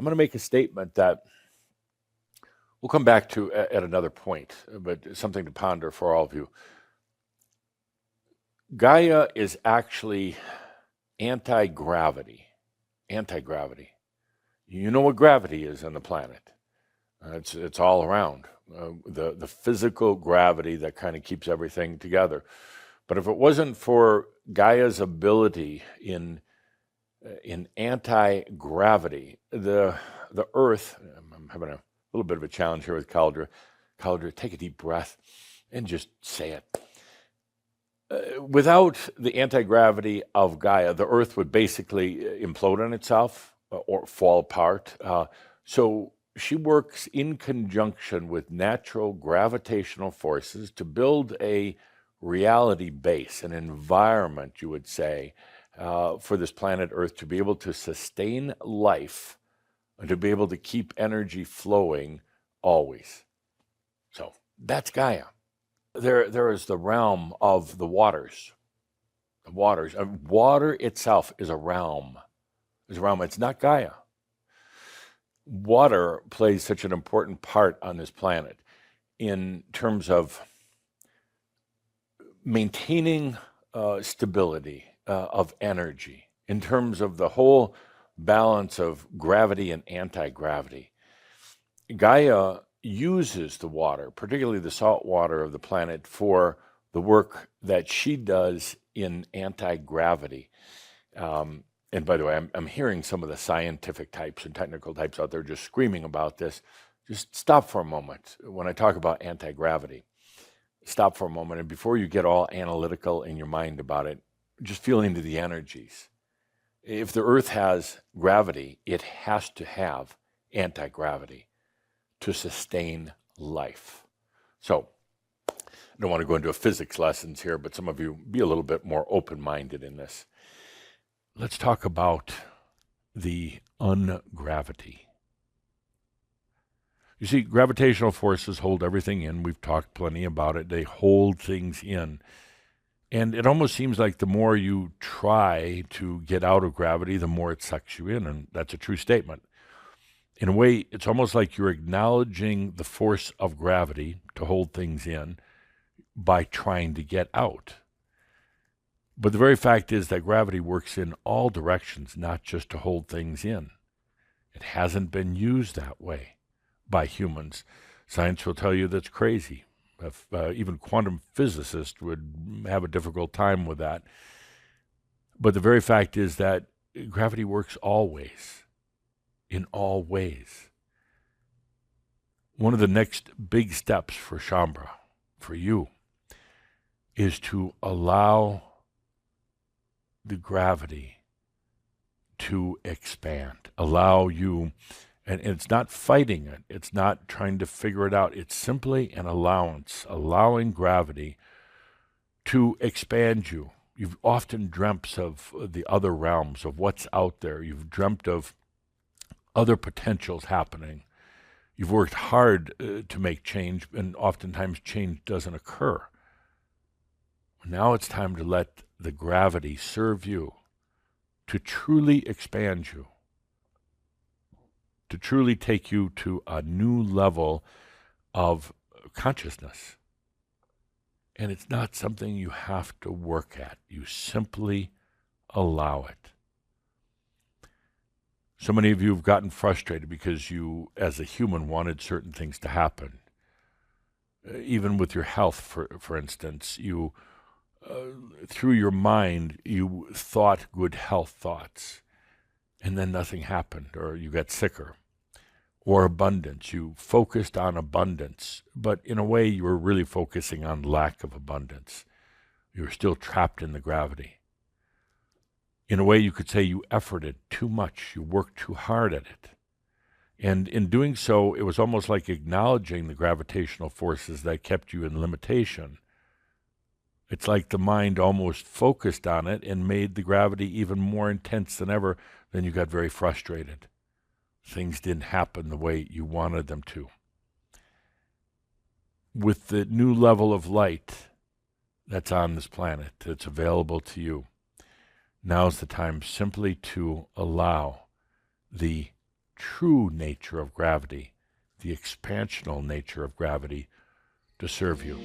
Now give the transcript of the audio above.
I'm going to make a statement that we'll come back to at another point, but something to ponder for all of you. Gaia is actually anti-gravity. Anti-gravity. You know what gravity is on the planet. It's all around. The physical gravity that kind of keeps everything together. But if it wasn't for Gaia's ability in anti-gravity, the Earth, I'm having a little bit of a challenge here with Cauldre. Cauldre, take a deep breath and just say it. Without the anti-gravity of Gaia, the Earth would basically implode on itself or fall apart. So she works in conjunction with natural gravitational forces to build a reality base, an environment, you would say, for this planet Earth to be able to sustain life and to be able to keep energy flowing always. So that's Gaia. There is the realm of the waters. The waters. Water itself is a realm. It's not Gaia. Water plays such an important part on this planet in terms of maintaining stability of energy, in terms of the whole balance of gravity and anti-gravity. Gaia uses the water, particularly the salt water of the planet, for the work that she does in anti-gravity. And by the way, I'm hearing some of the scientific types and technical types out there just screaming about this. Just stop for a moment when I talk about anti-gravity. Stop for a moment, and before you get all analytical in your mind about it, just feel into the energies. If the Earth has gravity, it has to have anti-gravity to sustain life. So, I don't want to go into physics lessons here, but some of you be a little bit more open-minded in this. Let's talk about the ungravity. You see, gravitational forces hold everything in. We've talked plenty about it. They hold things in. And it almost seems like the more you try to get out of gravity, the more it sucks you in. And that's a true statement. In a way, it's almost like you're acknowledging the force of gravity to hold things in by trying to get out. But the very fact is that gravity works in all directions, not just to hold things in. It hasn't been used that way by humans. Science will tell you that's crazy. Even quantum physicists would have a difficult time with that. But the very fact is that gravity works always, in all ways. One of the next big steps for Shaumbra, for you, is to allow the gravity to expand. Allow you, and it's not fighting it. It's not trying to figure it out. It's simply an allowance, allowing gravity to expand you. You've often dreamt of the other realms, of what's out there. You've dreamt of other potentials happening. You've worked hard to make change, and oftentimes change doesn't occur. Now it's time to let the gravity serve you, to truly expand you, to truly take you to a new level of consciousness. And it's not something you have to work at. You simply allow it. So many of you have gotten frustrated because you, as a human, wanted certain things to happen. Even with your health, for instance, you, through your mind, you thought good health thoughts, and then nothing happened, or you got sicker. Or abundance. You focused on abundance, but in a way you were really focusing on lack of abundance. You were still trapped in the gravity. In a way you could say you efforted too much. You worked too hard at it. And in doing so, it was almost like acknowledging the gravitational forces that kept you in limitation. It's like the mind almost focused on it and made the gravity even more intense than ever. Then you got very frustrated. Things didn't happen the way you wanted them to. With the new level of light that's on this planet, that's available to you, now's the time simply to allow the true nature of gravity, the expansional nature of gravity, to serve you.